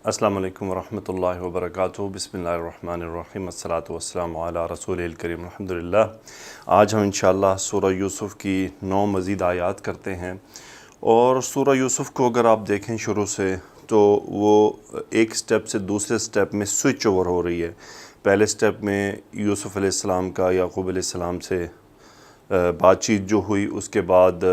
السلام علیکم ورحمۃ اللہ وبرکاتہ۔ بسم اللہ الرحمن الرحیم، الصلاۃ والسلام علی رسول الکریم، الحمدللہ۔ آج ہم انشاءاللہ سورہ یوسف کی 9 مزید آیات کرتے ہیں، اور سورہ یوسف کو اگر آپ دیکھیں شروع سے تو وہ ایک سٹیپ سے دوسرے سٹیپ میں سوئچ اوور ہو رہی ہے۔ پہلے سٹیپ میں یوسف علیہ السلام کا یعقوب علیہ السلام سے بات چیت جو ہوئی، اس کے بعد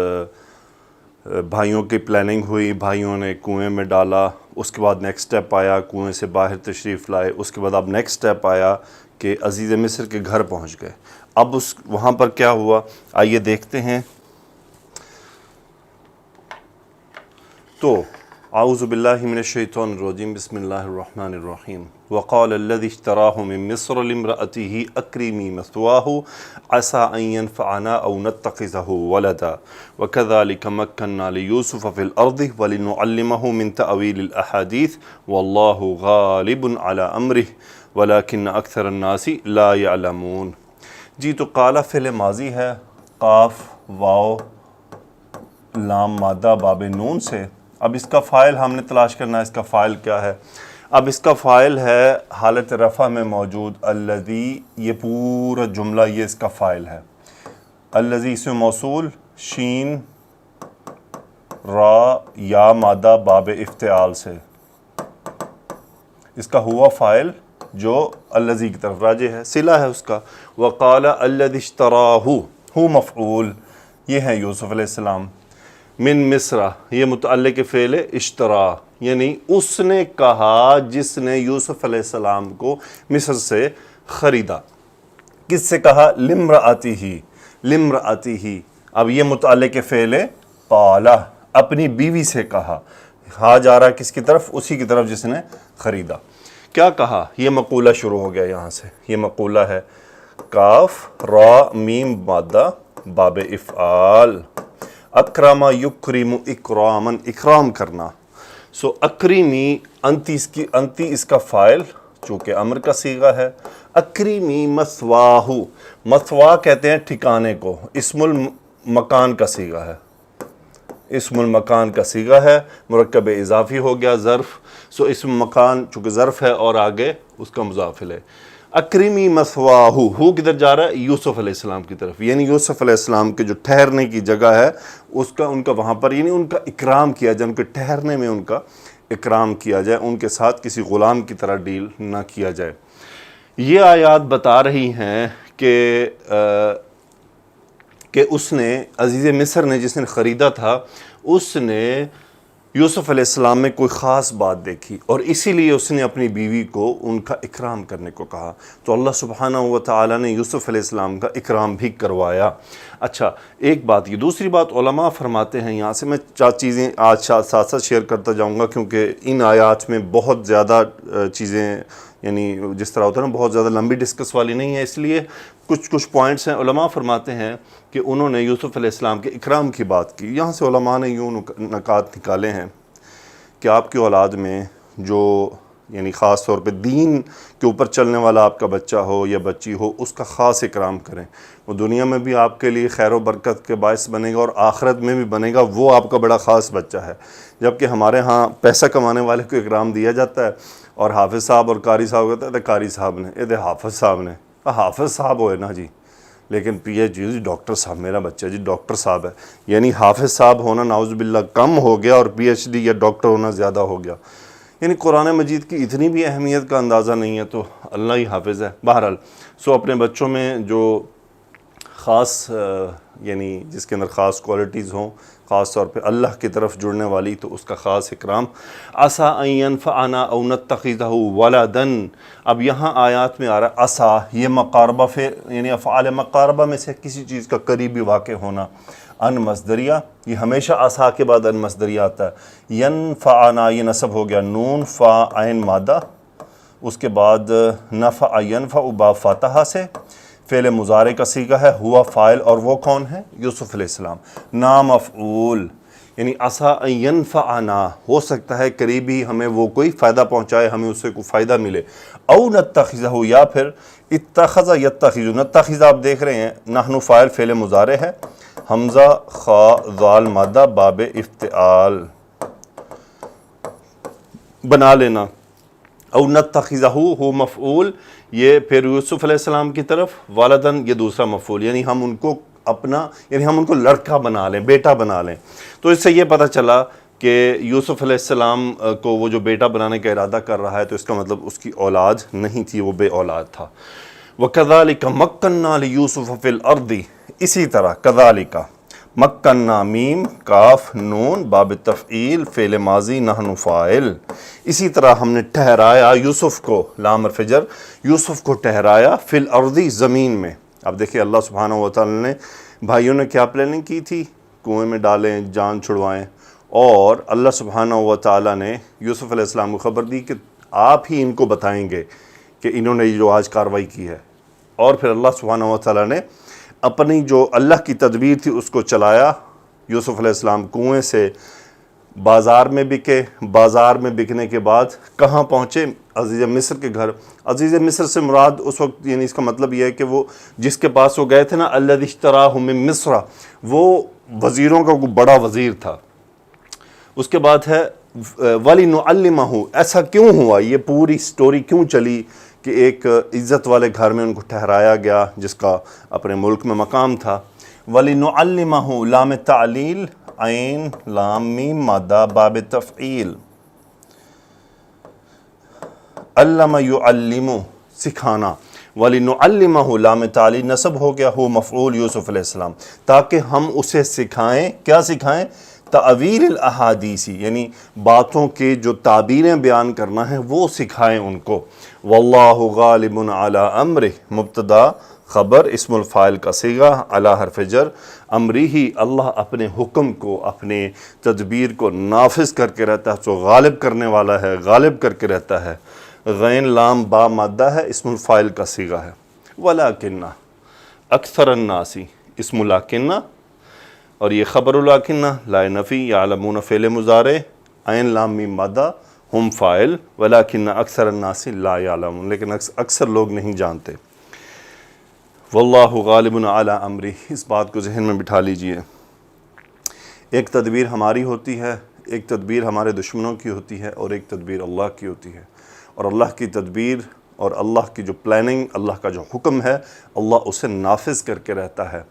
بھائیوں کی پلاننگ ہوئی، بھائیوں نے کنویں میں ڈالا، اس کے بعد نیکسٹ سٹیپ آیا کنویں سے باہر تشریف لائے، اس کے بعد اب نیکسٹ سٹیپ آیا کہ عزیز مصر کے گھر پہنچ گئے۔ اب وہاں پر کیا ہوا آئیے دیکھتے ہیں۔ تو اعوذ باللہ من الشیطان الرجیم، بسم اللہ الرحمن الرحیم۔ وقال الذی اشتراہ من مصر لامرأته اکریمی مثواہ عسى ان ينفعنا او نتخذه ولدا وكذلك مكنا ليوسف في الارض ولنعلمه من تأویل الاحادیث واللہ غالب على امره ولكن اکثر الناس لا يعلمون۔ جی تو قال فعل ماضی ہے، قاف واو لام مادہ باب نون سے۔ اب اس کا فاعل ہم نے تلاش کرنا ہے، اس کا فاعل کیا ہے؟ اب اس کا فاعل ہے حالت رفع میں موجود الذی، یہ پورا جملہ یہ اس کا فاعل ہے۔ الذی اسم موصول، شین را یا مادہ باب افتعال سے، اس کا ہوا فاعل جو الذی کی طرف راجع ہے، صلہ ہے اس کا۔ وقال الذی اشتراہ، ہو مفعول، یہ ہے یوسف علیہ السلام۔ من مصر، یہ متعلق فعل اشترا، یعنی اس نے کہا جس نے یوسف علیہ السلام کو مصر سے خریدا۔ کس سے کہا؟ لامرأتہ۔ اب یہ متعلق فعل قال، اپنی بیوی سے کہا، ہا جا رہا کس کی طرف؟ اسی کی طرف جس نے خریدا۔ کیا کہا؟ یہ مقولہ شروع ہو گیا یہاں سے، یہ مقولہ ہے، کاف را میم مادہ باب افعال، اکرم یکرم اکراما، اکرام کرنا۔ سو اکریمی، انتی اس کا فاعل چونکہ امر کا صیغہ ہے۔ اکریمی مثواہ، مثوا کہتے ہیں ٹھکانے کو، اسم المکان کا صیغہ ہے، اسم المکان کا صیغہ ہے، مرکب اضافی ہو گیا ظرف۔ سو اسم مکان چونکہ ظرف ہے اور آگے اس کا مضاف ہے۔ اکریمی مثواہ، ہو کدھر جا رہا ہے؟ یوسف علیہ السلام کی طرف، یعنی یوسف علیہ السلام کے جو ٹھہرنے کی جگہ ہے اس کا، ان کا وہاں پر، یعنی ان کا اکرام کیا جائے، ان کے ٹھہرنے میں ان کا اکرام کیا جائے، ان کے ساتھ کسی غلام کی طرح ڈیل نہ کیا جائے۔ یہ آیات بتا رہی ہیں کہ اس نے، عزیز مصر نے جس نے خریدا تھا، اس نے یوسف علیہ السلام میں کوئی خاص بات دیکھی، اور اسی لیے اس نے اپنی بیوی کو ان کا اکرام کرنے کو کہا، تو اللہ سبحانہ و تعالیٰ نے یوسف علیہ السلام کا اکرام بھی کروایا۔ اچھا، ایک بات یہ۔ دوسری بات علماء فرماتے ہیں، یہاں سے میں 4 چیزیں آج ساتھ ساتھ شیئر کرتا جاؤں گا، کیونکہ ان آیات میں بہت زیادہ چیزیں، یعنی جس طرح ہوتا ہے نا، بہت زیادہ لمبی ڈسکس والی نہیں ہے، اس لیے کچھ پوائنٹس ہیں۔ علماء فرماتے ہیں کہ انہوں نے یوسف علیہ السلام کے اکرام کی بات کی۔ یہاں سے علماء نے یوں نکات نکالے ہیں کہ آپ کی اولاد میں جو، یعنی خاص طور پہ دین کے اوپر چلنے والا آپ کا بچہ ہو یا بچی ہو، اس کا خاص اکرام کریں۔ وہ دنیا میں بھی آپ کے لیے خیر و برکت کے باعث بنے گا، اور آخرت میں بھی بنے گا، وہ آپ کا بڑا خاص بچہ ہے۔ جبکہ ہمارے ہاں پیسہ کمانے والے کو اکرام دیا جاتا ہے، اور حافظ صاحب اور قاری صاحب کہتے ہیں قاری صاحب نے، یہ حافظ صاحب نے، حافظ صاحب ہوئے نا جی، لیکن پی ایچ ڈی ڈاکٹر صاحب، میرا بچہ جی ڈاکٹر صاحب ہے، یعنی حافظ صاحب ہونا نعوذ باللہ کم ہو گیا، اور پی ایچ ڈی یا ڈاکٹر ہونا زیادہ ہو گیا۔ یعنی قرآن مجید کی اتنی بھی اہمیت کا اندازہ نہیں ہے، تو اللہ ہی حافظ ہے۔ بہرحال سو اپنے بچوں میں جو خاص، یعنی جس کے اندر خاص کوالٹیز ہوں، خاص طور پہ اللہ کی طرف جڑنے والی، تو اس کا خاص اکرام۔ عسیٰ ان ینفعنا او نتخذہ ولدا، اب یہاں آیات میں آ رہا ہے عسیٰ، یہ مقاربہ، یعنی افعال مقاربہ میں سے کسی چیز کا قریبی واقع ہونا۔ ان مصدریہ، یہ ہمیشہ عسیٰ کے بعد ان مصدریہ آتا ہے۔ ینفعنا، یہ نصب ہو گیا، نون فا عین مادہ، اس کے بعد نفع ینفع با فاتحہ سے، فعل مضارع کا صیغہ ہے، ہوا فاعل، اور وہ کون ہے؟ یوسف علیہ السلام، نام مفعول، یعنی عسیٰ ان ینفعنا، ہو سکتا ہے قریبی ہمیں وہ کوئی فائدہ پہنچائے، ہمیں اس سے کوئی فائدہ ملے۔ او نتخذہ، یا پھر اتخذ یتخذ، نتخذ آپ دیکھ رہے ہیں، نحن فاعل فعل مضارع ہے، حمزہ خا ذال مادہ باب افتعال، بنا لینا، او نتخذہ ہو مفعول، یہ پھر یوسف علیہ السلام کی طرف، والدن یہ دوسرا مفعول، یعنی ہم ان کو اپنا، یعنی ہم ان کو لڑکا بنا لیں، بیٹا بنا لیں۔ تو اس سے یہ پتہ چلا کہ یوسف علیہ السلام کو وہ جو بیٹا بنانے کا ارادہ کر رہا ہے تو اس کا مطلب اس کی اولاد نہیں تھی، وہ بے اولاد تھا۔ وَكَذَلِكَ مَكَّنَّا لِيُوسُفَ فِي الْأَرْضِ، اسی طرح کذالک، مکنا میم کاف نون باب تفعیل فعل ماضی نحن فاعل، اسی طرح ہم نے ٹھہرایا یوسف کو، لام حرف جر، یوسف کو ٹھہرایا فی الارض، زمین میں۔ اب دیکھیں اللہ سبحانہ و تعالی نے، بھائیوں نے کیا پلاننگ کی تھی، کنویں میں ڈالیں، جان چھڑوائیں، اور اللہ سبحانہ و تعالی نے یوسف علیہ السلام کو خبر دی کہ آپ ہی ان کو بتائیں گے کہ انہوں نے جو آج کارروائی کی ہے۔ اور پھر اللہ سبحانہ و تعالی نے اپنی جو اللہ کی تدبیر تھی اس کو چلایا۔ یوسف علیہ السلام کنویں سے بازار میں بکے، بازار میں بکنے کے بعد کہاں پہنچے، عزیز مصر کے گھر۔ عزیز مصر سے مراد اس وقت، یعنی اس کا مطلب یہ ہے کہ وہ جس کے پاس وہ گئے تھے نا، الذی اشتراہ من مصر، وہ وزیروں کا بڑا وزیر تھا۔ اس کے بعد ہے وَلِنُعَلِّمَهُ، ایسا کیوں ہوا، یہ پوری سٹوری کیوں چلی کہ ایک عزت والے گھر میں ان کو ٹھہرایا گیا جس کا اپنے ملک میں مقام تھا۔ وَلِنُعَلِّمَهُ، لام تعلیل، عین لام میم مادہ باب تفعیل، علم یعلم، سکھانا، وَلِنُعَلِّمَهُ لام تعلیل نصب ہو گیا، ہو مفعول یوسف علیہ السلام، تاکہ ہم اسے سکھائیں، کیا سکھائیں، تعویل الاحادیثی، یعنی باتوں کے جو تعبیریں بیان کرنا ہے وہ سکھائیں ان کو۔ واللہ غالب علی امرہ، مبتدا خبر اسم الفاعل کا صیغہ، علی حرف جر، امری ہی، اللہ اپنے حکم کو، اپنے تدبیر کو نافذ کر کے رہتا ہے، تو غالب کرنے والا ہے، غالب کر کے رہتا ہے۔ غین لام با مادہ ہے، اسم الفاعل کا صیغہ ہے۔ ولیکن اکثر الناس، اسم لیکن اور یہ خبر لیکن، لا نفی، یعلمون فعل مضارع، عین لام میم مادہ، ہم فاعل، ولیکن اکثر الناس لا یعلمون، لیکن اکثر لوگ نہیں جانتے۔ واللہ غالب علی امرہ، اس بات کو ذہن میں بٹھا لیجئے۔ ایک تدبیر ہماری ہوتی ہے، ایک تدبیر ہمارے دشمنوں کی ہوتی ہے، اور ایک تدبیر اللہ کی ہوتی ہے۔ اور اللہ کی تدبیر اور اللہ کی جو پلاننگ، اللہ کا جو حکم ہے، اللہ اسے نافذ کر کے رہتا ہے۔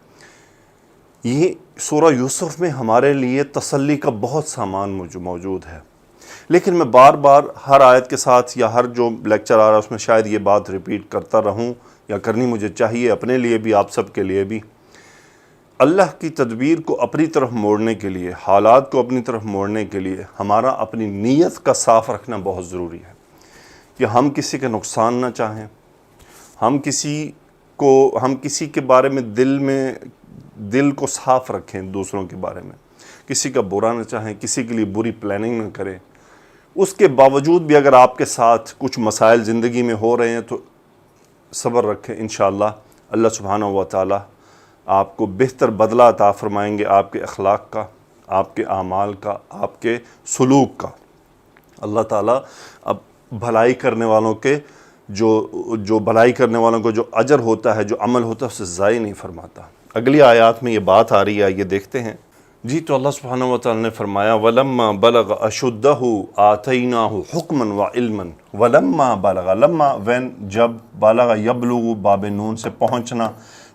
یہ سورہ یوسف میں ہمارے لیے تسلی کا بہت سامان موجود ہے، لیکن میں بار بار ہر آیت کے ساتھ یا ہر جو لیکچر آ رہا ہے اس میں شاید یہ بات ریپیٹ کرتا رہوں، یا کرنی مجھے چاہیے، اپنے لیے بھی، آپ سب کے لیے بھی۔ اللہ کی تدبیر کو اپنی طرف موڑنے کے لیے، حالات کو اپنی طرف موڑنے کے لیے ہمارا اپنی نیت کا صاف رکھنا بہت ضروری ہے، کہ ہم کسی کا نقصان نہ چاہیں، ہم کسی کے بارے میں دل کو صاف رکھیں، دوسروں کے بارے میں کسی کا برا نہ چاہیں، کسی کے لیے بری پلاننگ نہ کریں۔ اس کے باوجود بھی اگر آپ کے ساتھ کچھ مسائل زندگی میں ہو رہے ہیں تو صبر رکھیں، انشاءاللہ اللہ سبحانہ و تعالی آپ کو بہتر بدلہ عطا فرمائیں گے، آپ کے اخلاق کا، آپ کے اعمال کا، آپ کے سلوک کا۔ اللہ تعالیٰ اب بھلائی کرنے والوں کے جو بھلائی کرنے والوں کو جو اجر ہوتا ہے، جو عمل ہوتا ہے، اسے ضائع نہیں فرماتا۔ اگلی آیات میں یہ بات آ رہی ہے، یہ دیکھتے ہیں جی۔ تو اللہ سبحانہ و تعالی نے فرمایا وَلَمَّا بَلَغَ أَشُدَّهُ آتَيْنَاهُ حُکْمًا وَعِلْمًا۔ وَلَمَّا بَلَغَ، لما وین، جب، بالغ یبلغ باب نون سے پہنچنا،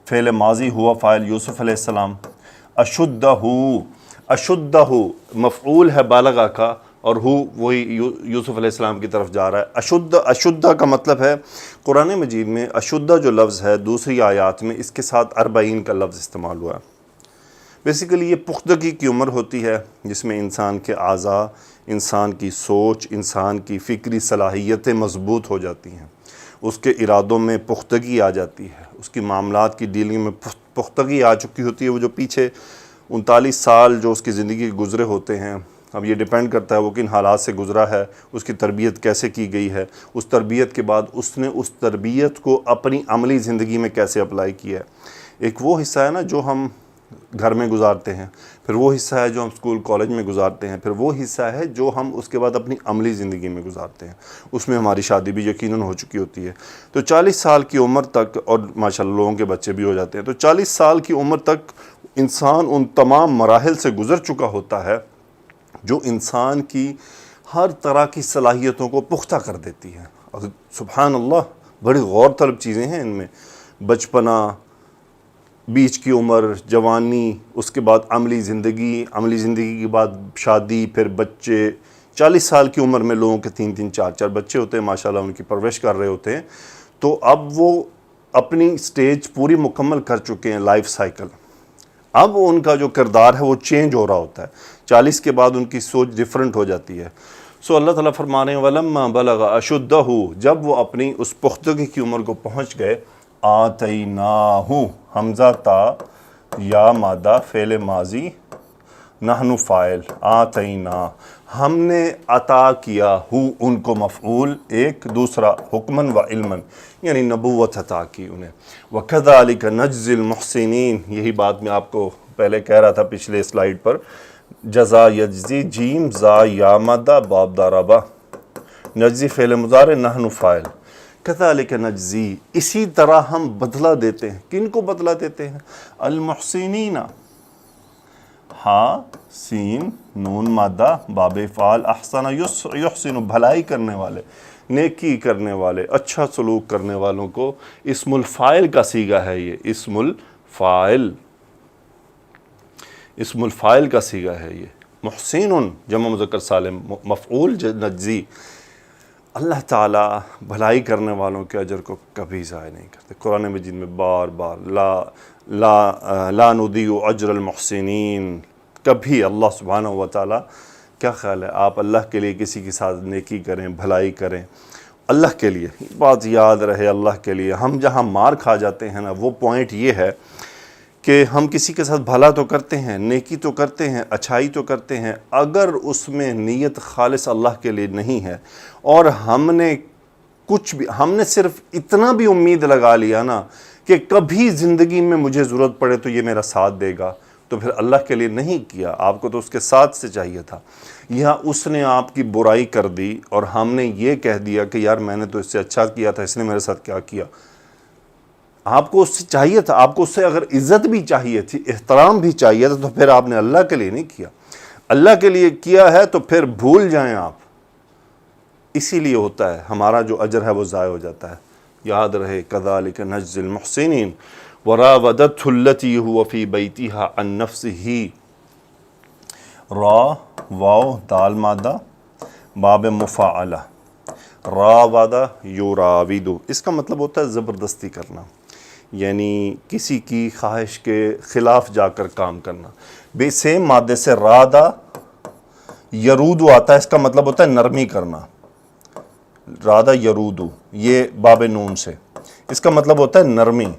فعل ماضی ہوا فاعل یوسف علیہ السلام۔ اشدہ مفعول ہے بالغہ کا، اور وہی یوسف علیہ السلام کی طرف جا رہا ہے۔ اشدہ کا مطلب ہے، قرآن مجید میں اشدہ جو لفظ ہے دوسری آیات میں اس کے ساتھ 40 کا لفظ استعمال ہوا ہے۔ بیسیکلی یہ پختگی کی عمر ہوتی ہے جس میں انسان کے اعضاء، انسان کی سوچ، انسان کی فکری صلاحیتیں مضبوط ہو جاتی ہیں، اس کے ارادوں میں پختگی آ جاتی ہے، اس کی معاملات کی ڈیلنگ میں پختگی آ چکی ہوتی ہے۔ وہ جو پیچھے 39 سال جو اس کی زندگی گزرے ہوتے ہیں، اب یہ ڈیپینڈ کرتا ہے وہ کن حالات سے گزرا ہے، اس کی تربیت کیسے کی گئی ہے، اس تربیت کے بعد اس نے اس تربیت کو اپنی عملی زندگی میں کیسے اپلائی کیا ہے۔ ایک وہ حصہ ہے نا جو ہم گھر میں گزارتے ہیں، پھر وہ حصہ ہے جو ہم اسکول کالج میں گزارتے ہیں، پھر وہ حصہ ہے جو ہم اس کے بعد اپنی عملی زندگی میں گزارتے ہیں، اس میں ہماری شادی بھی یقیناً ہو چکی ہوتی ہے۔ تو 40 سال کی عمر تک، اور ماشاءاللہ لوگوں کے بچے بھی ہو جاتے ہیں، تو 40 سال کی عمر تک انسان ان تمام مراحل سے گزر چکا ہوتا ہے جو انسان کی ہر طرح کی صلاحیتوں کو پختہ کر دیتی ہے. سبحان اللہ، بڑی غور طلب چیزیں ہیں ان میں. بچپنا، بیچ کی عمر، جوانی، اس کے بعد عملی زندگی کے بعد شادی، پھر بچے. 40 سال کی عمر میں لوگوں کے 3 4 بچے ہوتے ہیں، ماشاءاللہ ان کی پرورش کر رہے ہوتے ہیں. تو اب وہ اپنی سٹیج پوری مکمل کر چکے ہیں، لائف سائیکل. اب ان کا جو کردار ہے وہ چینج ہو رہا ہوتا ہے. 40 کے بعد ان کی سوچ ڈیفرنٹ ہو جاتی ہے. سو اللہ تعالیٰ فرما رہے ہیں وَلَمَّا بَلَغَ أَشُدَّهُ، جب وہ اپنی اس پختگی کی عمر کو پہنچ گئے. آتَيْنَاهُ، حمزہ تا یا مادہ فعل ماضی، نحن فاعل. آتینا، ہم نے عطا کیا، ہو ان کو مفعول ایک، دوسرا حکمن و علمن یعنی نبوت عطا کی انہیں. وَكَذَلِكَ نَجْزِي الْمُحْسِنِينَ، یہی بات میں آپ کو پہلے کہہ رہا تھا پچھلے سلائیڈ پر. جزا یجزی، جیم زا یا مادہ باب داربا، نجزی فعل مضارع، نحن فاعل. کذالک نجزی، اسی طرح ہم بدلہ دیتے ہیں. کن کو بدلہ دیتے ہیں؟ المحسنین، ہاں سین نون مادہ باب فعال، احسن یحسن، بھلائی کرنے والے، نیکی کرنے والے، اچھا سلوک کرنے والوں کو. اسم الفاعل کا صیغہ ہے یہ، اسم الفاعل کا صیغہ ہے یہ. محسن جمع مذکر سالم، مفعول نجزی. اللہ تعالیٰ بھلائی کرنے والوں کے اجر کو کبھی ضائع نہیں کرتے. قرآن مجید میں بار بار لا نضیع اجر المحسنین. کبھی اللہ سبحانہ و تعالیٰ، کیا خیال ہے آپ اللہ کے لیے کسی کے ساتھ نیکی کریں، بھلائی کریں، اللہ کے لیے، بات یاد رہے، اللہ کے لیے. ہم جہاں مار کھا جاتے ہیں نا، وہ پوائنٹ یہ ہے کہ ہم کسی کے ساتھ بھلا تو کرتے ہیں، نیکی تو کرتے ہیں، اچھائی تو کرتے ہیں، اگر اس میں نیت خالص اللہ کے لیے نہیں ہے اور ہم نے صرف اتنا بھی امید لگا لیا نا کہ کبھی زندگی میں مجھے ضرورت پڑے تو یہ میرا ساتھ دے گا، تو پھر اللہ کے لیے نہیں کیا. آپ کو تو اس کے ساتھ سے چاہیے تھا. یا اس نے آپ کی برائی کر دی اور ہم نے یہ کہہ دیا کہ یار میں نے تو اس سے اچھا کیا تھا، اس نے میرے ساتھ کیا کیا. آپ کو اس سے چاہیے تھا، آپ کو اس سے اگر عزت بھی چاہیے تھی، احترام بھی چاہیے تھا، تو پھر آپ نے اللہ کے لیے نہیں کیا. اللہ کے لیے کیا ہے تو پھر بھول جائیں آپ. اسی لیے ہوتا ہے ہمارا جو اجر ہے وہ ضائع ہو جاتا ہے. یاد رہے کذالک نجزی المحسنین. وراودته التي هو في بيتها عن نفسه، را واو دال مادہ باب مفاعلہ، راودہ یراود، اس کا مطلب ہوتا ہے زبردستی کرنا، یعنی کسی کی خواہش کے خلاف جا کر کام کرنا. بے سیم مادے سے رادہ یرودو آتا ہے، اس کا مطلب ہوتا ہے نرمی کرنا. رادہ یرودو، یہ باب نون سے، اس کا مطلب ہوتا ہے نرمی.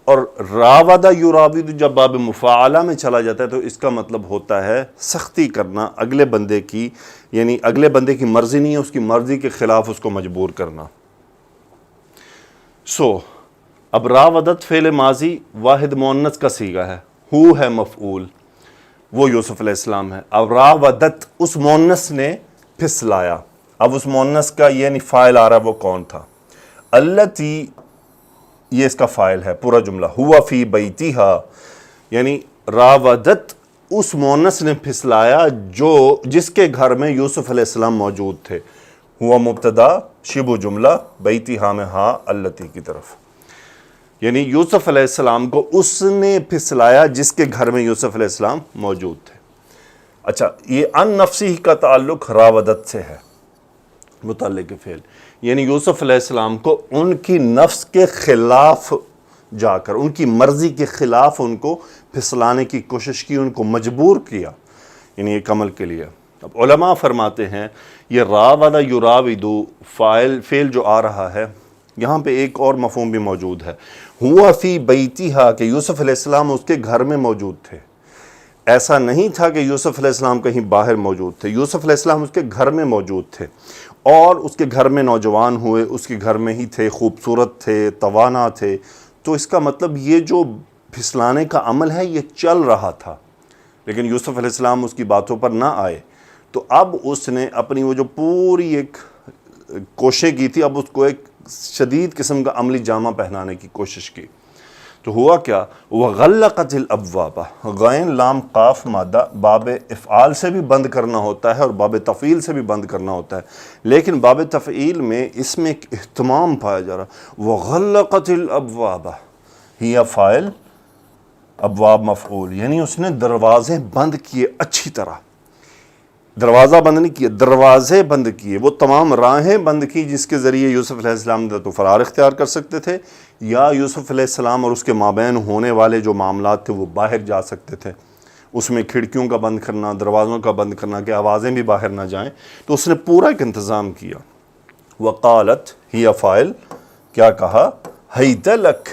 اور راودہ یراود جب باب مفاعلہ میں چلا جاتا ہے تو اس کا مطلب ہوتا ہے سختی کرنا اگلے بندے کی، یعنی اگلے بندے کی مرضی نہیں ہے، اس کی مرضی کے خلاف اس کو مجبور کرنا. اب راودت فعل ماضی واحد مؤنث کا صیغہ ہے، ہو ہے مفعول، وہ یوسف علیہ السلام ہے. اب راودت، اس مؤنث نے پھسلایا. اب اس مؤنث کا یعنی فاعل آ رہا ہے، وہ کون تھا؟ التی، یہ اس کا فاعل ہے پورا جملہ. ہوا فی بیتہا، یعنی راودت، اس مؤنث نے پھسلایا جس کے گھر میں یوسف علیہ السلام موجود تھے. ہوا مبتدا شبہ جملہ، بیتہا میں ہاں التی کی طرف، یعنی یوسف علیہ السلام کو اس نے پھسلایا جس کے گھر میں یوسف علیہ السلام موجود تھے. اچھا، یہ ان نفسی کا تعلق راودت سے ہے، متعلق فعل، یعنی یوسف علیہ السلام کو ان کی نفس کے خلاف جا کر، ان کی مرضی کے خلاف ان کو پھسلانے کی کوشش کی، ان کو مجبور کیا، یعنی ایک عمل کے لیے. اب علماء فرماتے ہیں یہ راودہ یراودو فعل جو آ رہا ہے یہاں پہ ایک اور مفہوم بھی موجود ہے. ہوا فی بیتہا، کہ یوسف علیہ السلام اس کے گھر میں موجود تھے. ایسا نہیں تھا کہ یوسف علیہ السلام کہیں باہر موجود تھے، یوسف علیہ السلام اس کے گھر میں موجود تھے اور اس کے گھر میں نوجوان ہوئے، اس کے گھر میں ہی تھے، خوبصورت تھے، توانا تھے. تو اس کا مطلب یہ جو پھسلانے کا عمل ہے یہ چل رہا تھا، لیکن یوسف علیہ السلام اس کی باتوں پر نہ آئے. تو اب اس نے اپنی وہ جو پوری ایک کوشش کی تھی، اب اس کو ایک شدید قسم کا عملی جامہ پہنانے کی کوشش کی. تو ہوا کیا، وغلقت الابواب، غین لام قاف مادہ باب افعال سے بھی بند کرنا ہوتا ہے اور باب تفعیل سے بھی بند کرنا ہوتا ہے، لیکن باب تفعیل میں اس میں ایک اہتمام پایا جا رہا، وغلقت الابواب، ہی فاعل، ابواب مفعول، یعنی اس نے دروازے بند کیے اچھی طرح، دروازہ بند نہیں کیا، دروازے بند کیے، وہ تمام راہیں بند کی جس کے ذریعے یوسف علیہ السلام تو فرار اختیار کر سکتے تھے، یا یوسف علیہ السلام اور اس کے مابین ہونے والے جو معاملات تھے وہ باہر جا سکتے تھے، اس میں کھڑکیوں کا بند کرنا، دروازوں کا بند کرنا کہ آوازیں بھی باہر نہ جائیں، تو اس نے پورا ایک انتظام کیا۔ وقالت ہی فاعل، کیا کہا، ہیت لک،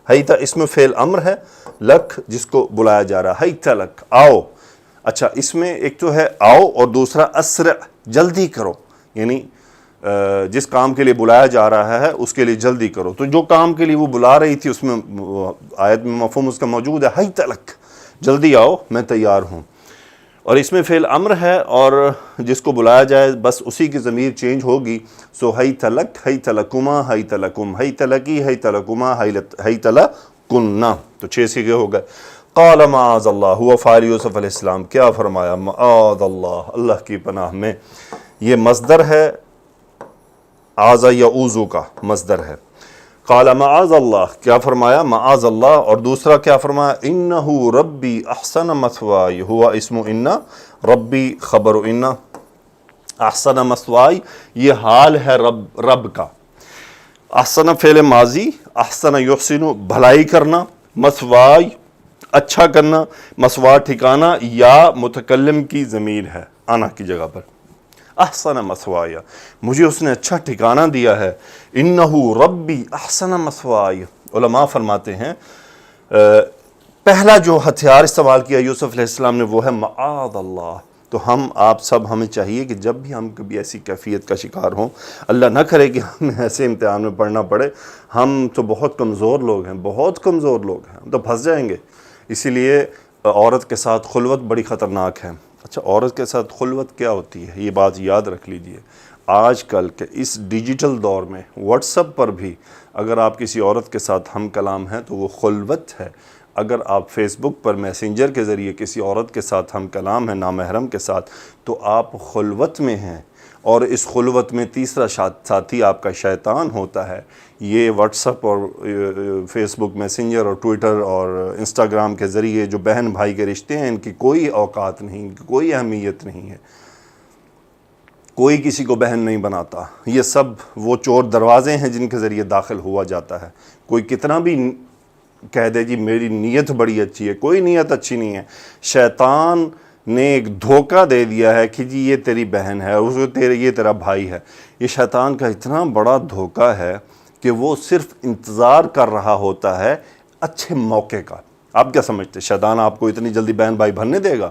ہیت اس میں فعل امر ہے، لک جس کو بلایا جا رہا ہے، ہیت لک، آؤ۔ اچھا اس میں ایک تو ہے آؤ اور دوسرا اسرع، جلدی کرو، یعنی جس کام کے لیے بلایا جا رہا ہے اس کے لیے جلدی کرو، تو جو کام کے لیے وہ بلا رہی تھی اس میں آیت میں مفہوم اس کا موجود ہے، ہیت لک، جلدی آؤ میں تیار ہوں، اور اس میں فعل امر ہے اور جس کو بلایا جائے بس اسی کی ضمیر چینج ہوگی، سو ہیت لک، ہیت لکما، ہیت لکم، ہیت لکی، ہیت لکما، ہیت لکنہ، تو 6 صیغے ہو گئے۔ قال معاذ اللہ، ہوا فاعل یوسف علیہ السلام، کیا فرمایا، معاذ اللہ، اللہ کی پناہ میں، یہ مصدر ہے، عاذ یعوذ کا مصدر ہے، قال معاذ اللہ، کیا فرمایا، معاذ اللہ، اور دوسرا کیا فرمایا، انہ ربی احسن مثوائی، ہوا اسم ان، ربی خبر ان، احسن مثوائی یہ حال ہے رب کا، احسن فعل ماضی، احسن یحسن بھلائی کرنا، مثوائی اچھا کرنا، مسوا ٹھکانہ یا متکلم کی ضمیر ہے انا کی جگہ پر، احسن مثوایا، مجھے اس نے اچھا ٹھکانہ دیا ہے، انہ ربی احسن مثوایا۔ علماء فرماتے ہیں پہلا جو ہتھیار استعمال کیا یوسف علیہ السلام نے وہ ہے معاذ اللہ، تو آپ سب ہمیں چاہیے کہ جب بھی ہم کبھی ایسی کیفیت کا شکار ہوں، اللہ نہ کرے کہ ہمیں ایسے امتحان میں پڑھنا پڑے، ہم تو بہت کمزور لوگ ہیں، بہت کمزور لوگ ہیں، ہم تو پھنس جائیں گے، اسی لیے عورت کے ساتھ خلوت بڑی خطرناک ہے۔ اچھا عورت کے ساتھ خلوت کیا ہوتی ہے، یہ بات یاد رکھ لیجئے، آج کل کے اس ڈیجیٹل دور میں واٹس ایپ پر بھی اگر آپ کسی عورت کے ساتھ ہم کلام ہیں تو وہ خلوت ہے، اگر آپ فیس بک پر میسنجر کے ذریعے کسی عورت کے ساتھ ہم کلام ہیں نامحرم کے ساتھ تو آپ خلوت میں ہیں، اور اس خلوت میں تیسرا ساتھی آپ کا شیطان ہوتا ہے۔ یہ واٹس ایپ اور فیس بک میسنجر اور ٹویٹر اور انسٹاگرام کے ذریعے جو بہن بھائی کے رشتے ہیں ان کی کوئی اوقات نہیں، ان کی کوئی اہمیت نہیں ہے، کوئی کسی کو بہن نہیں بناتا، یہ سب وہ چور دروازے ہیں جن کے ذریعے داخل ہوا جاتا ہے۔ کوئی کتنا بھی کہہ دے جی میری نیت بڑی اچھی ہے، کوئی نیت اچھی نہیں ہے، شیطان نے ایک دھوکہ دے دیا ہے کہ جی یہ تیری بہن ہے، یہ تیرا بھائی ہے۔ یہ شیطان کا اتنا بڑا دھوکہ ہے کہ وہ صرف انتظار کر رہا ہوتا ہے اچھے موقع کا۔ آپ کیا سمجھتے شیطان آپ کو اتنی جلدی بہن بھائی بننے دے گا؟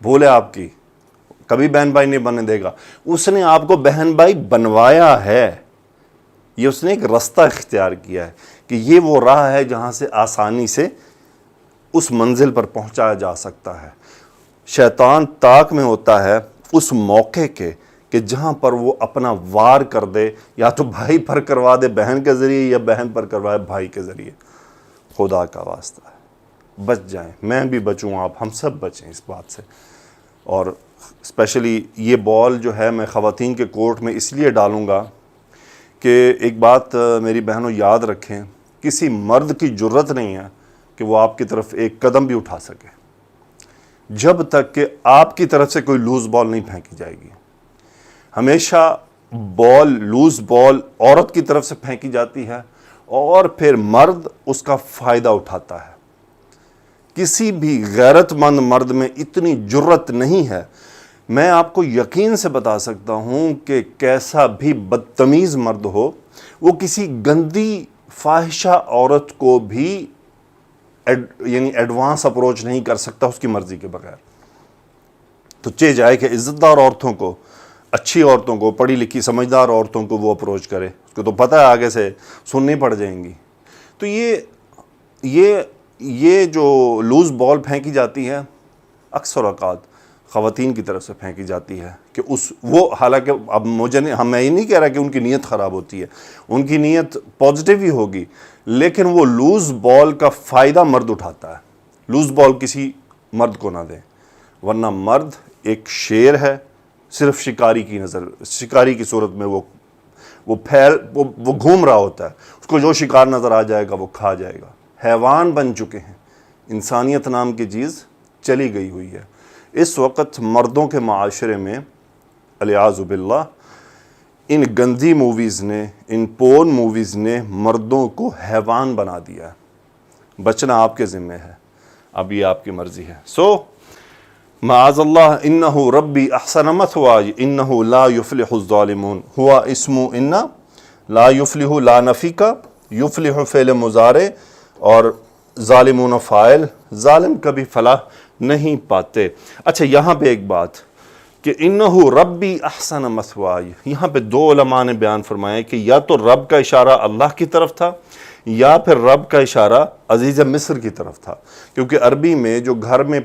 بھولے آپ کی، کبھی بہن بھائی نہیں بننے دے گا۔ اس نے آپ کو بہن بھائی بنوایا ہے، یہ اس نے ایک رستہ اختیار کیا ہے کہ یہ وہ راہ ہے جہاں سے آسانی سے اس منزل پر پہنچایا جا سکتا ہے۔ شیطان طاق میں ہوتا ہے اس موقع کے کہ جہاں پر وہ اپنا وار کر دے، یا تو بھائی پر کروا دے بہن کے ذریعے یا بہن پر کروائے بھائی کے ذریعے۔ خدا کا واسطہ ہے بچ جائیں، میں بھی بچوں، آپ ہم سب بچیں اس بات سے۔ اور اسپیشلی یہ بال جو ہے میں خواتین کے کورٹ میں اس لیے ڈالوں گا کہ ایک بات میری بہنوں یاد رکھیں، کسی مرد کی جرت نہیں ہے کہ وہ آپ کی طرف ایک قدم بھی اٹھا سکے جب تک کہ آپ کی طرف سے کوئی لوز بال نہیں پھینکی جائے گی۔ ہمیشہ بال، لوز بال عورت کی طرف سے پھینکی جاتی ہے اور پھر مرد اس کا فائدہ اٹھاتا ہے۔ کسی بھی غیرت مند مرد میں اتنی جرت نہیں ہے۔ میں آپ کو یقین سے بتا سکتا ہوں کہ کیسا بھی بدتمیز مرد ہو، وہ کسی گندی فاحشہ عورت کو بھی یعنی ایڈوانس اپروچ نہیں کر سکتا اس کی مرضی کے بغیر۔ تو چاہے جائے کہ عزت دار عورتوں کو، اچھی عورتوں کو، پڑھی لکھی سمجھدار عورتوں کو وہ اپروچ کرے، اس کو تو پتہ ہے آگے سے سننی پڑ جائیں گی۔ تو یہ جو لوز بال پھینکی جاتی ہے اکثر اوقات خواتین کی طرف سے پھینکی جاتی ہے کہ وہ حالانکہ اب مجھے میں یہ نہیں کہہ رہا کہ ان کی نیت خراب ہوتی ہے، ان کی نیت پازیٹیو ہی ہوگی، لیکن وہ لوز بال کا فائدہ مرد اٹھاتا ہے. لوز بال کسی مرد کو نہ دیں، ورنہ مرد ایک شیر ہے، صرف شکاری کی صورت میں وہ گھوم رہا ہوتا ہے، اس کو جو شکار نظر آ جائے گا وہ کھا جائے گا. حیوان بن چکے ہیں، انسانیت نام کی چیز چلی گئی ہوئی ہے. اس وقت مردوں کے معاشرے میں الیاذ باللہ ان گندی موویز نے، ان پورن موویز نے مردوں کو حیوان بنا دیا ہے. بچنا آپ کے ذمہ ہے، اب یہ آپ کی مرضی ہے. معاذ اللہ انہ ربی احسن مثوائی انہ لا یفلح الظالمون. ہوا اسم ان لا یفلح، لا نفی کا، یفلح فعل مضارع اور ظالمون فاعل. ظالم کبھی فلاح نہیں پاتے. اچھا یہاں پہ ایک بات کہ انہ ربی احسن مثوائی، یہاں پہ دو علماء نے بیان فرمایا کہ یا تو رب کا اشارہ اللہ کی طرف تھا یا پھر رب کا اشارہ عزیز مصر کی طرف تھا، کیونکہ عربی میں جو گھر میں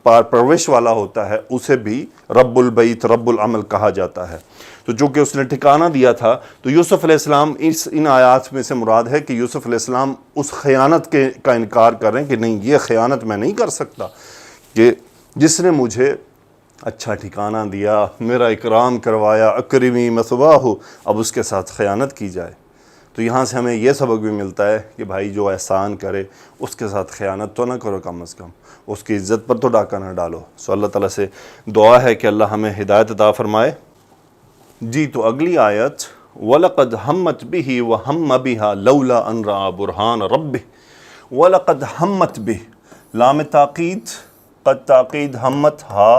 پرورش والا ہوتا ہے اسے بھی رب البیت، رب العمل کہا جاتا ہے. تو جو کہ اس نے ٹھکانہ دیا تھا، تو یوسف علیہ السلام ان آیات میں سے مراد ہے کہ یوسف علیہ السلام اس خیانت کا انکار کر رہے ہیں کہ نہیں، یہ خیانت میں نہیں کر سکتا، کہ جس نے مجھے اچھا ٹھکانہ دیا، میرا اکرام کروایا، اکرمی مثواہ، اب اس کے ساتھ خیانت کی جائے. تو یہاں سے ہمیں یہ سبق بھی ملتا ہے کہ بھائی جو احسان کرے اس کے ساتھ خیانت تو نہ کرو، کم از کم اس کی عزت پر تو ڈاکہ نہ ڈالو. اللہ تعالیٰ سے دعا ہے کہ اللہ ہمیں ہدایت عطا فرمائے. جی تو اگلی آیت وَلَقَدْ هَمَّتْ بِهِ وَهَمَّ بِهَا لَوْلَا أَنْ رَأَى بُرْهَانَ رَبِّهِ. وَلَقَدْ هَمَّتْ بِهِ، لام تاقید، قد تاقید، ہمت ہا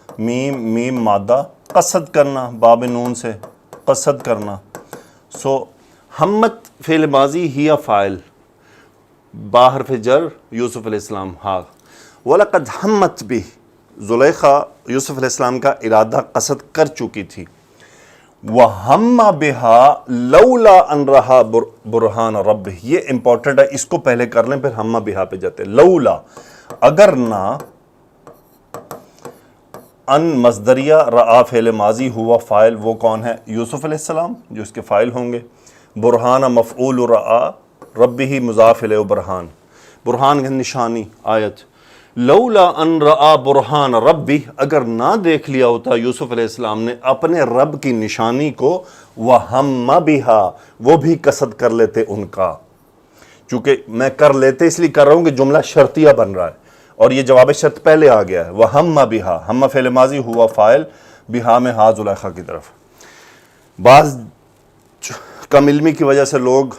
میم مادہ، قصد کرنا، باب نون سے قصد کرنا. ہمت فعل ماضی، ہی فاعل، با حرف جر یوسف علیہ السلام ہا. وَلَقَدْ هَمَّتْ بِهِ، زلیخا یوسف علیہ السلام کا ارادہ قصد کر چکی تھی. وَهَمَّ بِهَا لَوْلَا أَنْ رَأَى بُرْهَانَ رَبِّهِ، یہ امپورٹنٹ ہے، اس کو پہلے کر لیں پھر ہمّ بِهَا پہ جاتے. لولا، اگر نہ، ان مصدریہ، رعا فعل ماضی، ہوا فاعل، وہ کون ہے؟ یوسف علیہ السلام جو اس کے فاعل ہوں گے. برہان مفعول، رعا ربہ مضاف الیہ، برہان، برہان کی نشانی آیت. لولا ان رعا برہان ربی، اگر نہ دیکھ لیا ہوتا یوسف علیہ السلام نے اپنے رب کی نشانی کو، وَهَمَّ بِهَا، وہ بھی قصد کر لیتے ان کا. چونکہ میں کر لیتے اس لیے کر رہا ہوں کہ جملہ شرطیہ بن رہا ہے اور یہ جواب شرط پہلے آ گیا ہے. وَهَمَّ بِهَا، ہم فعل ماضی، ہوا فاعل، بہا میں ہا زلیخا کی طرف. بعض کم علمی کی وجہ سے لوگ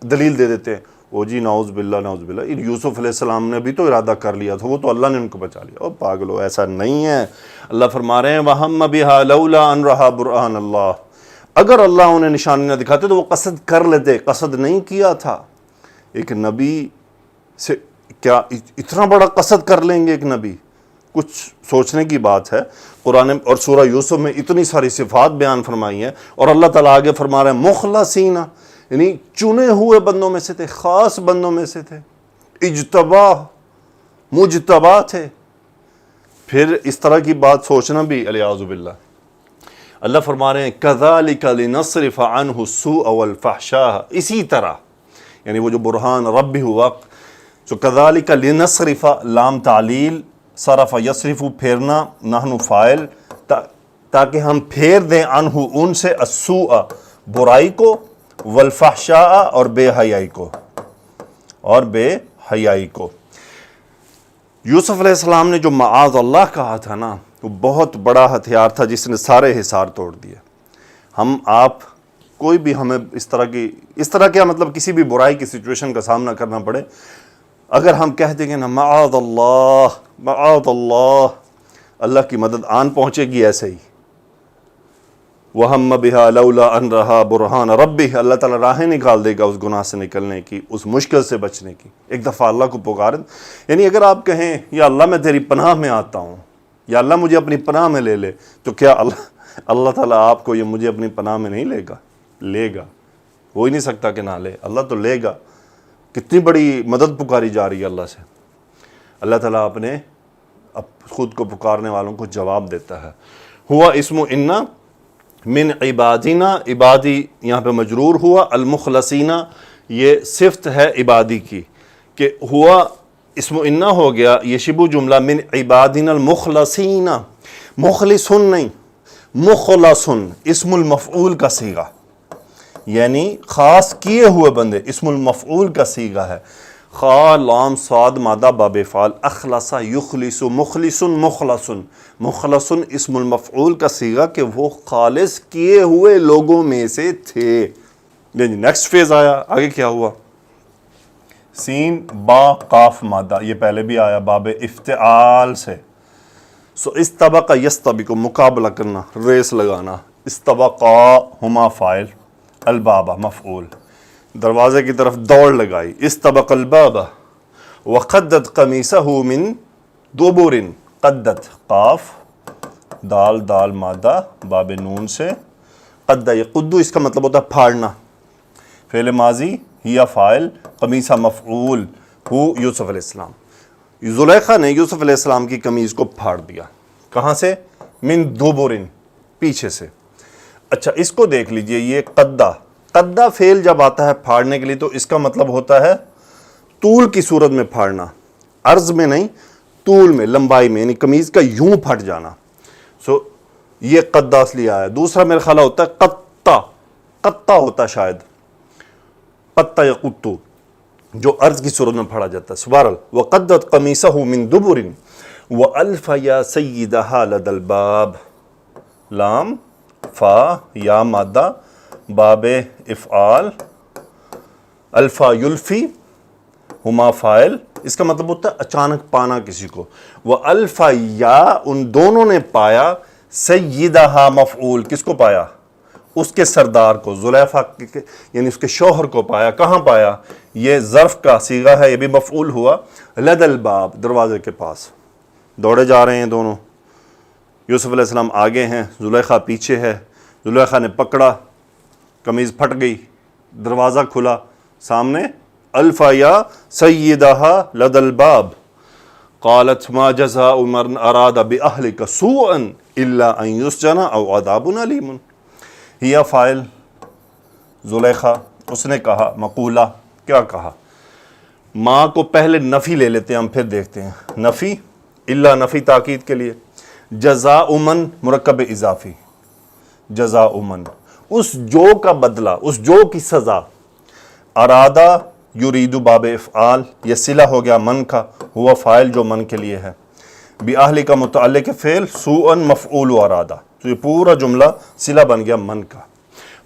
دلیل دے دیتے ہیں، وہ جی نعوذ باللہ نعوذ باللہ، یوسف علیہ السلام نے بھی تو ارادہ کر لیا تھا، وہ تو اللہ نے ان کو بچا لیا. او پاگلو، ایسا نہیں ہے. اللہ فرما رہے ہیں وَهَمَّ بِهَا لَوْلَا أَنْ رَأَى بُرْهَانَ اللَّهِ، اگر اللہ انہیں نشانی نہ دکھاتے تو وہ قصد کر لیتے، قصد نہیں کیا تھا. ایک نبی سے کیا اتنا بڑا قصد کر لیں گے ایک نبی؟ کچھ سوچنے کی بات ہے. قرآن اور سورہ یوسف میں اتنی ساری صفات بیان فرمائی ہیں، اور اللہ تعالیٰ آگے فرما رہے ہیں مخلصین، یعنی چنے ہوئے بندوں میں سے تھے، خاص بندوں میں سے تھے، اجتبا، مجتبا تھے. پھر اس طرح کی بات سوچنا بھی الیاذ باللہ. اللہ فرما رہے ہیں کذالک لنصرف عنہ السوء والفحشاء، اسی طرح، یعنی وہ جو برہان رب بھی ہوا، تو کذالک لنصرف، لام تعلیل، صرف یصرف پھیرنا، نحن فاعل، تاکہ ہم پھیر دیں عنہ ان سے، السوء برائی کو، والفحشاء اور بے حیائی کو، اور بے حیائی کو. یوسف علیہ السلام نے جو معاذ اللہ کہا تھا نا، وہ بہت بڑا ہتھیار تھا جس نے سارے حصار توڑ دیے. ہم آپ کوئی بھی ہمیں اس طرح کیا مطلب کسی بھی برائی کی سچویشن کا سامنا کرنا پڑے، اگر ہم کہہ دیں گے نا معاذ اللہ معاذ اللہ، اللہ کی مدد آن پہنچے گی ایسے ہی. وَهَمَّ بِهَا لَوْلَا أَنْ رَأَى بُرْهَانَ رَبِّهِ، اللہ تعالیٰ راہیں نکال دے گا اس گناہ سے نکلنے کی، اس مشکل سے بچنے کی. ایک دفعہ اللہ کو پکاریں، یعنی اگر آپ کہیں یا اللہ میں تیری پناہ میں آتا ہوں، یا اللہ مجھے اپنی پناہ میں لے لے، تو کیا اللہ تعالیٰ آپ کو یہ مجھے اپنی پناہ میں نہیں لے گا؟ لے گا. ہو ہی نہیں سکتا کہ نہ لے، اللہ تو لے گا. کتنی بڑی مدد پکاری جا رہی ہے اللہ سے. اللہ تعالیٰ اپنے اب خود کو پکارنے والوں کو جواب دیتا ہے. ہوا اسم انا من عبادنا، عبادی یہاں پہ مجرور ہوا، المخلصین یہ صفت ہے عبادی کی، کہ ہوا اسم انا ہو گیا یہ شبو جملہ من عبادنا المخلصین، مخلصن نہیں، مخلصن اسم المفعول کا صیغہ، یعنی خاص کیے ہوئے بندے، اسم المفعول کا صیغہ ہے. خا لام صاد مادہ باب فعل، اخلص یخلص مخلص مخلص، مخلص اسم المفعول کا صیغہ کہ وہ خالص کیے ہوئے لوگوں میں سے تھے. نیکسٹ فیز آیا، آگے کیا ہوا؟ سین با قاف مادہ، یہ پہلے بھی آیا باب افتعال سے. سو استبق یستبق مقابلہ کرنا، ریس لگانا. استبقا ہما فاعل، البابا مفعول، دروازے کی طرف دوڑ لگائی. استبق البابا وقدت قمیصہ من دبر، قدت قاف دال دال مادہ باب نون سے، قد یقد اس کا مطلب ہوتا ہے پھاڑنا، فعل ماضی ہیا فاعل، قمیصہ مفعول، ہو یوسف علیہ السلام. زلیخا نے یوسف علیہ السلام کی قمیض کو پھاڑ دیا. کہاں سے؟ من دبر، پیچھے سے. اچھا اس کو دیکھ لیجئے، یہ قدہ، قدہ فعل جب آتا ہے پھاڑنے کے لیے تو اس کا مطلب ہوتا ہے طول کی صورت میں پھاڑنا، عرض میں نہیں، طول میں، لمبائی میں، یعنی قمیض کا یوں پھٹ جانا. سو یہ قدہ اصلی آیا. دوسرا میرا خیال ہوتا ہے قطہ، قطہ ہوتا شاید، قطہ یقطو، جو عرض کی صورت میں پھاڑا جاتا ہے. سبحان اللہ. وقدت قمیصہ من دبر وَأَلْفَ يَا سَيِّدَهَا لَدَى الْبَابِ، لام فا یا مادہ باب افعال، الفا یلفی ہما فاعل، اس کا مطلب ہوتا ہے اچانک پانا کسی کو. وَأَلْفَ یا ان دونوں نے پایا، سیدہا مفعول، کس کو پایا؟ اس کے سردار کو، زلیخا یعنی اس کے شوہر کو پایا. کہاں پایا؟ یہ ظرف کا صیغہ ہے، یہ بھی مفعول ہوا. لد الباب، دروازے کے پاس. دوڑے جا رہے ہیں دونوں، یوسف علیہ السلام آگے ہیں، زلیخا پیچھے ہے. زلیخا نے پکڑا، قمیض پھٹ گئی، دروازہ کھلا، سامنے الفا یا سیدہا لد الباب قالت ما جزاء من اراد باہلک سوءا الا ان یسجن او عذاب علیم. ہیا فاعل زلیخا، اس نے کہا، مقولہ کیا کہا؟ ماں کو پہلے نفی لے لیتے ہیں ہم، پھر دیکھتے ہیں. نفی الا، نفی تاکید کے لیے. جزاء من مرکب اضافی، جزاء من اس جو کا بدلہ، اس جو کی سزا. ارادہ یرید باب افعال، یہ صلہ ہو گیا من کا، ہوا فاعل جو من کے لیے ہے. باہلی کا متعلق فعل، سوءا مفعول و ارادہ، تو یہ پورا جملہ صلہ بن گیا من کا.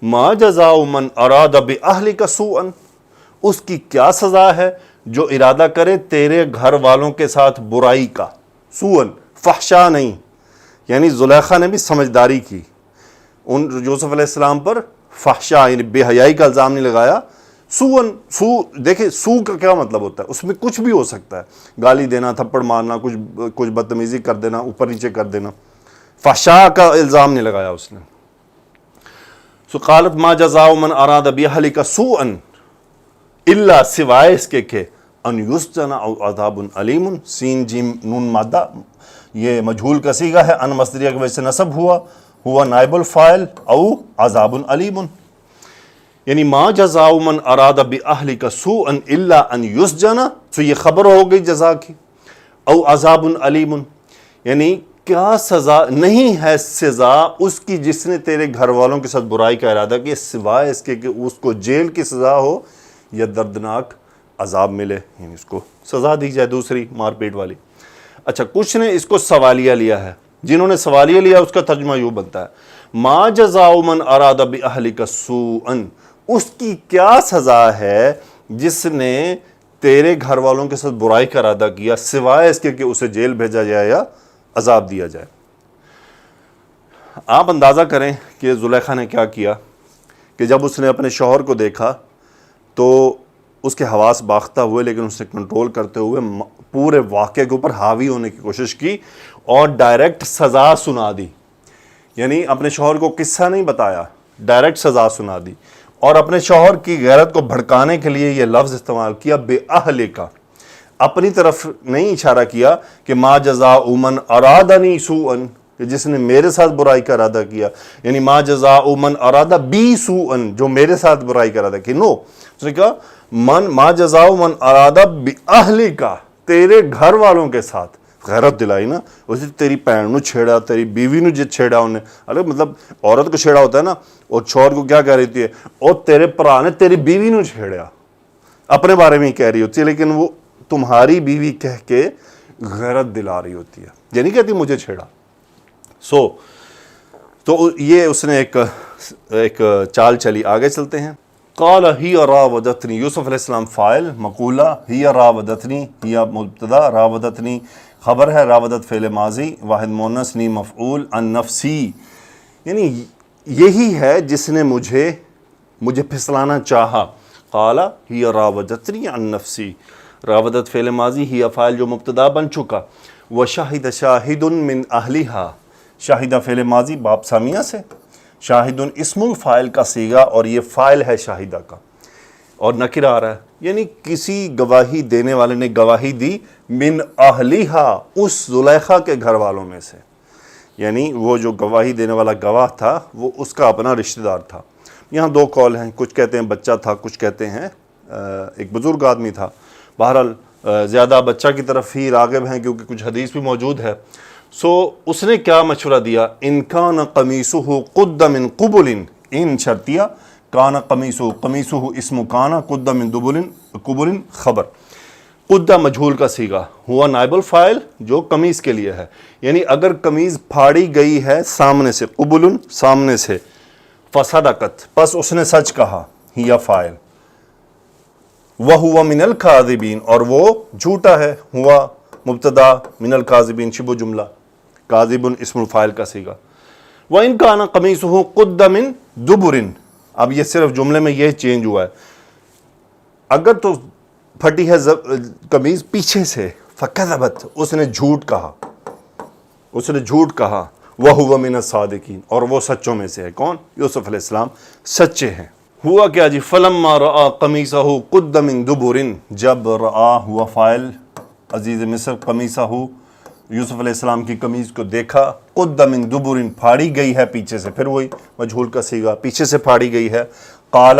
ما جزاء من اراد باہلک سوءا، اس کی کیا سزا ہے جو ارادہ کرے تیرے گھر والوں کے ساتھ برائی کا. سوءا فحشا نہیں، یعنی زلیخا نے بھی سمجھداری کی، ان یوسف علیہ السلام پر فحشا یعنی بے حیائی کا الزام نہیں لگایا. سوءن، سو دیکھیں سو کا کیا مطلب ہوتا ہے، اس میں کچھ بھی ہو سکتا ہے، گالی دینا، تھپڑ مارنا، کچھ بدتمیزی کر دینا، اوپر نیچے کر دینا. فحشا کا الزام نہیں لگایا اس نے. سو قالت ما جزاء من اراد باہلک سوءا الا، سوائے اس کے کہ ان یسجن او عذاب علیم، سین جیم نون مادہ، یہ مجہول کا صیغہ ہے، ان مصدریہ کی وجہ سے نصب ہوا نائب الفاعل، او عذاب علیم، یعنی ما جزاء من اراد باہلک سوءا الا ان یسجن، تو یہ خبر ہو گئی جزا کی. او عذاب علیم، یعنی کیا سزا نہیں ہے، سزا اس کی جس نے تیرے گھر والوں کے ساتھ برائی کا ارادہ کیا، سوائے اس کے کہ اس کو جیل کی سزا ہو یا دردناک عذاب ملے، یعنی اس کو سزا دی جائے دوسری مار پیٹ والی. اچھا کچھ نے اس کو سوالیہ لیا ہے، جنہوں نے سوالیہ لیا اس کا ترجمہ یوں بنتا ہے، ما جزاء من اراد باہلک سوءا، اس کی کیا سزا ہے جس نے تیرے گھر والوں کے ساتھ برائی کا ارادہ کیا، سوائے اس کے کہ اسے جیل بھیجا جائے یا عذاب دیا جائے. آپ اندازہ کریں کہ زلیخا نے کیا کیا کہ جب اس نے اپنے شوہر کو دیکھا تو اس کے حواس باختہ ہوئے، لیکن اس نے کنٹرول کرتے ہوئے پورے واقعے کے اوپر حاوی ہونے کی کوشش کی اور ڈائریکٹ سزا سنا دی. یعنی اپنے شوہر کو قصہ نہیں بتایا، ڈائریکٹ سزا سنا دی. اور اپنے شوہر کی غیرت کو بھڑکانے کے لیے یہ لفظ استعمال کیا بے اہلکا. اپنی طرف نہیں اشارہ کیا کہ ما جزاء من ارادنی سوءا، کہ جس نے میرے ساتھ برائی کا ارادہ کیا، یعنی ما جزاء من اراد بی سوءا، جو میرے ساتھ برائی کا ارادہ کیا. نو، اس نے کہا ما جزاء من اراد باہلک، تیرے گھر والوں کے ساتھ. غیرت دلائی نا. اسی تیری بھن نو چھیڑا، تیری بیوی نو جے چھیڑا انہیں، ارے مطلب عورت کو چھیڑا ہوتا ہے نا، اور شوہر کو کیا کہہ رہی ہے، اور تیرے بھرا نے تیری بیوی نو چھیڑا، اپنے بارے میں ہی کہہ رہی ہوتی ہے، لیکن وہ تمہاری بیوی کہہ کے غیرت دلا رہی ہوتی ہے، یہ نہیں کہتی مجھے چھیڑا. تو یہ اس نے ایک چال چلی. آگے چلتے ہیں. قال ہی راودتنی، یوسف علیہ السلام فاعل، مقولہ ہی راودتنی، ہی مبتدا، راودتنی خبر ہے، راودت فعل ماضی، واحد مؤنث، نی مفعول، عن نفسی، یعنی یہی ہے جس نے مجھے پھسلانا چاہا. قال ہی راودتنی عن نفسی، راودت فعل ماضی، ہی فاعل جو مبتدا بن چکا. وشاہد شاہد من اہلہا، شاہدہ فعل ماضی باب سامیہ سے، شاہد اسم الفاعل کا صیغہ، اور یہ فاعل ہے شاہدہ کا، اور نکرہ آ رہا ہے، یعنی کسی گواہی دینے والے نے گواہی دی من اہلہا، اس زلیخا کے گھر والوں میں سے، یعنی وہ جو گواہی دینے والا گواہ تھا وہ اس کا اپنا رشتہ دار تھا. یہاں دو قول ہیں، کچھ کہتے ہیں بچہ تھا، کچھ کہتے ہیں ایک بزرگ آدمی تھا. بہرحال زیادہ بچہ کی طرف ہی راغب ہیں کیونکہ کچھ حدیث بھی موجود ہے. اس نے کیا مشورہ دیا، ان کان قمیصہ قد من قبل، ان شرطیہ، کان قمیصہ اسم کان، قد من قبل خبر. قد مجہول کا صیغہ، ہوا نائب الفاعل جو قمیص کے لیے ہے، یعنی اگر قمیض پھاڑی گئی ہے سامنے سے، قبل سامنے سے، فصدقت پس اس نے سچ کہا، ہی فاعل، وَهُوَ مِنَ الْكَاذِبِينَ اور وہ جھوٹا ہے، ہوا مبتدا، من الکاذبین شبہ جملہ، کاذب اسم الفاعل کا صیغہ. وَإِنْ كَانَ قَمِيصُهُ قُدَّ مِنْ دُبُرٍ، اب یہ صرف جملے میں یہ چینج ہوا ہے، اگر تو پھٹی ہے قمیض پیچھے سے، فَكَذَبَتْ اس نے جھوٹ کہا، وَهُوَ مِنَ الصَّادِقِينَ اور وہ سچوں میں سے ہے. کون؟ یوسف علیہ السلام سچے ہیں. ہوا کیا جی، فَلَمَّا رَآ قَمِيصَهُ قُدَّ مِن دُبُرٍ، جب رآ ہوا فاعل عزیز مصر، قمیصہ یوسف علیہ السلام کی قمیض کو دیکھا، قُدَّ مِن دُبُرٍ پھاڑی گئی ہے پیچھے سے، پھر وہی مجہول کا صیغہ، پیچھے سے پھاڑی گئی ہے. قال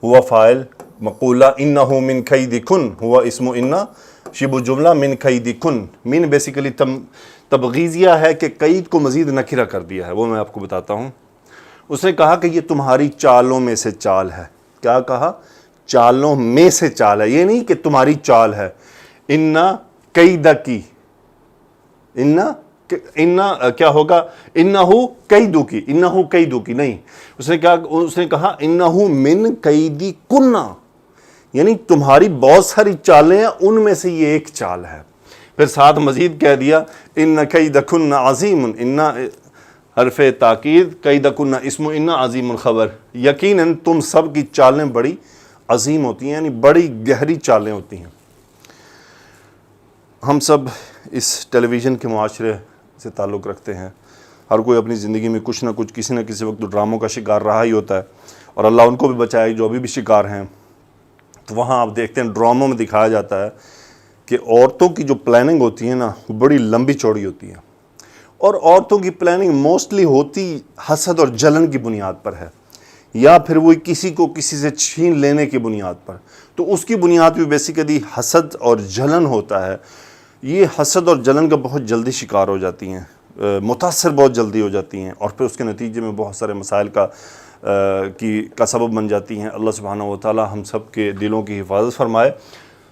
ہوا فاعل مقولہ، انہ من کیدکن ہوا اسم انہ شبہ جملہ، من کیدکن، من بیسیکلی تبغیضیہ ہے کہ قید کو مزید نکرہ کر دیا ہے، وہ میں آپ کو بتاتا ہوں. اس نے کہا کہ یہ تمہاری چالوں میں سے چال ہے. کیا کہا؟ چالوں میں سے چال ہے، یہ نہیں کہ تمہاری چال ہے. اِنَّا کیدکی، اِنَّا کیا ہوگا، اِنَّہُ کیدکی، اِنَّہُ کیدکی نہیں، اس نے کہا اِنَّہُ مِن کیدکن، یعنی تمہاری بہت ساری چالیں ہیں، ان میں سے یہ ایک چال ہے. پھر ساتھ مزید کہہ دیا اِنَّ کیدکن عظیم، اِنَّ حرف تاکید، کیدکن اسم اِنَّ عظیم خبر، یقیناً تم سب کی چالیں بڑی عظیم ہوتی ہیں، یعنی بڑی گہری چالیں ہوتی ہیں. ہم سب اس ٹیلی ویژن کے معاشرے سے تعلق رکھتے ہیں، ہر کوئی اپنی زندگی میں کچھ نہ کچھ کسی نہ کسی وقت ڈراموں کا شکار رہا ہی ہوتا ہے، اور اللہ ان کو بھی بچائے جو ابھی بھی شکار ہیں. تو وہاں آپ دیکھتے ہیں ڈراموں میں دکھایا جاتا ہے کہ عورتوں کی جو پلاننگ ہوتی ہے نا وہ بڑی لمبی چوڑی ہوتی ہے، اور عورتوں کی پلاننگ موسٹلی ہوتی حسد اور جلن کی بنیاد پر ہے، یا پھر وہ کسی کو کسی سے چھین لینے کی بنیاد پر. تو اس کی بنیاد بھی بیسیکلی حسد اور جلن ہوتا ہے. یہ حسد اور جلن کا بہت جلدی شکار ہو جاتی ہیں، متاثر بہت جلدی ہو جاتی ہیں، اور پھر اس کے نتیجے میں بہت سارے مسائل کا سبب بن جاتی ہیں. اللہ سبحانہ و تعالی ہم سب کے دلوں کی حفاظت فرمائے.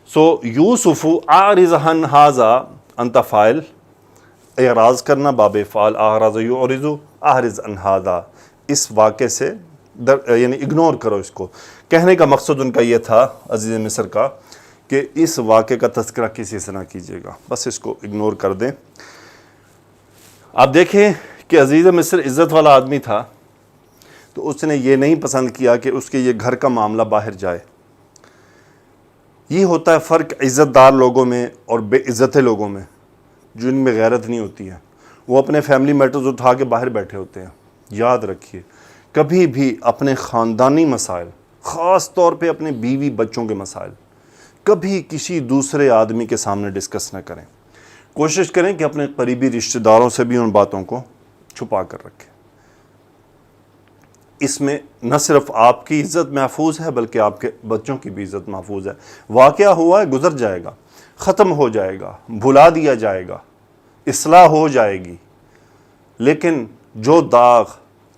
یوسف اعرض عن ھذا، انت فاعل، اعراض کرنا باب فعل، اعرض یعرض، اعرض عن ھذا، اس واقعے سے یعنی اگنور کرو اس کو. کہنے کا مقصد ان کا یہ تھا عزیز مصر کا کہ اس واقعے کا تذکرہ کسی سے نہ کیجیے گا، بس اس کو اگنور کر دیں. آپ دیکھیں کہ عزیز مصر عزت والا آدمی تھا، تو اس نے یہ نہیں پسند کیا کہ اس کے یہ گھر کا معاملہ باہر جائے. یہ ہوتا ہے فرق عزت دار لوگوں میں اور بے عزت لوگوں میں، جن میں غیرت نہیں ہوتی ہے. وہ اپنے فیملی میٹرز اٹھا کے باہر بیٹھے ہوتے ہیں. یاد رکھیے کبھی بھی اپنے خاندانی مسائل، خاص طور پہ اپنے بیوی بچوں کے مسائل، کبھی کسی دوسرے آدمی کے سامنے ڈسکس نہ کریں. کوشش کریں کہ اپنے قریبی رشتہ داروں سے بھی ان باتوں کو چھپا کر رکھیں. اس میں نہ صرف آپ کی عزت محفوظ ہے بلکہ آپ کے بچوں کی بھی عزت محفوظ ہے. واقعہ ہوا ہے، گزر جائے گا، ختم ہو جائے گا، بھلا دیا جائے گا، اصلاح ہو جائے گی، لیکن جو داغ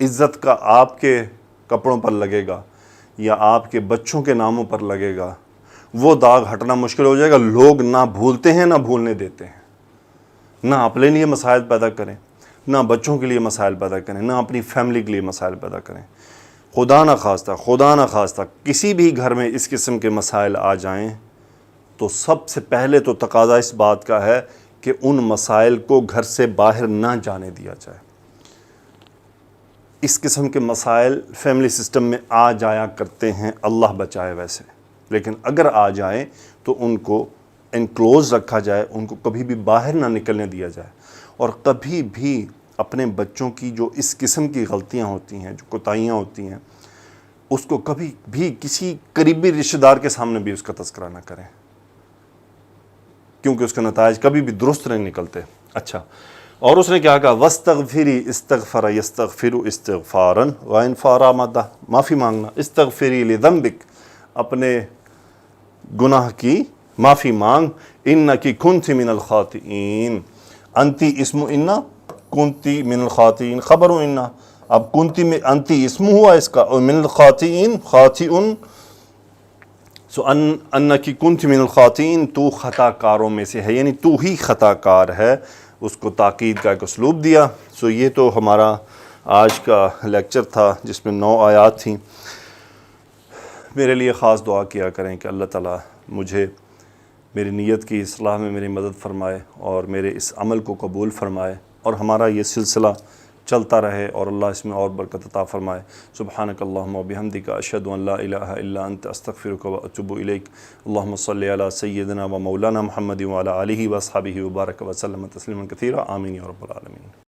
عزت کا آپ کے کپڑوں پر لگے گا یا آپ کے بچوں کے ناموں پر لگے گا، وہ داغ ہٹنا مشکل ہو جائے گا. لوگ نہ بھولتے ہیں نہ بھولنے دیتے ہیں. نہ اپنے لیے مسائل پیدا کریں، نہ بچوں کے لیے مسائل پیدا کریں، نہ اپنی فیملی کے لیے مسائل پیدا کریں. خدا نہ خواستہ کسی بھی گھر میں اس قسم کے مسائل آ جائیں تو سب سے پہلے تو تقاضا اس بات کا ہے کہ ان مسائل کو گھر سے باہر نہ جانے دیا جائے. اس قسم کے مسائل فیملی سسٹم میں آ جایا کرتے ہیں، اللہ بچائے ویسے، لیکن اگر آ جائیں تو ان کو انکلوز رکھا جائے، ان کو کبھی بھی باہر نہ نکلنے دیا جائے. اور کبھی بھی اپنے بچوں کی جو اس قسم کی غلطیاں ہوتی ہیں، جو کوتاہیاں ہوتی ہیں، اس کو کبھی بھی کسی قریبی رشتہ دار کے سامنے بھی اس کا تذکرہ نہ کریں، کیونکہ اس کے نتائج کبھی بھی درست نہیں نکلتے. اچھا، اور اس نے کیا کہا؟ وَاسْتَغْفِرِي اسْتَغْفَرَ يَسْتَغْفِرُ اسْتِغْفَارًا وَإِنْ فَارَ معافی مانگنا. استغفری لذنبک، اپنے گناہ کی معافی مانگ. انکی کنت من الخاطئین، انتی اسم انا کنتی من الخاطئین، خبر انا. اب کنتی میں انتی اسم ہوا اس کا، اور من الخاطئین خاطئن، سو انکی کنت من الخاطئین، تو خطا کاروں میں سے ہے، یعنی تو ہی خطا کار ہے. اس کو تاکید کا ایک اسلوب دیا. سو یہ تو ہمارا آج کا لیکچر تھا جس میں 9 آیات تھیں. میرے لیے خاص دعا کیا کریں کہ اللہ تعالیٰ مجھے میری نیت کی اصلاح میں میری مدد فرمائے اور میرے اس عمل کو قبول فرمائے، اور ہمارا یہ سلسلہ چلتا رہے اور اللہ اس میں اور برکت عطا فرمائے. سبحانک اللہم و بحمدک، اشہد ان لا الہ الا انت، استغفرک و اتوب الیک. اللہم صلی علی سیدنا و مولانا محمد و علی آلہ و اصحابہ وبارک وسلم تسلیما کثیرا. آمین یا رب العالمین.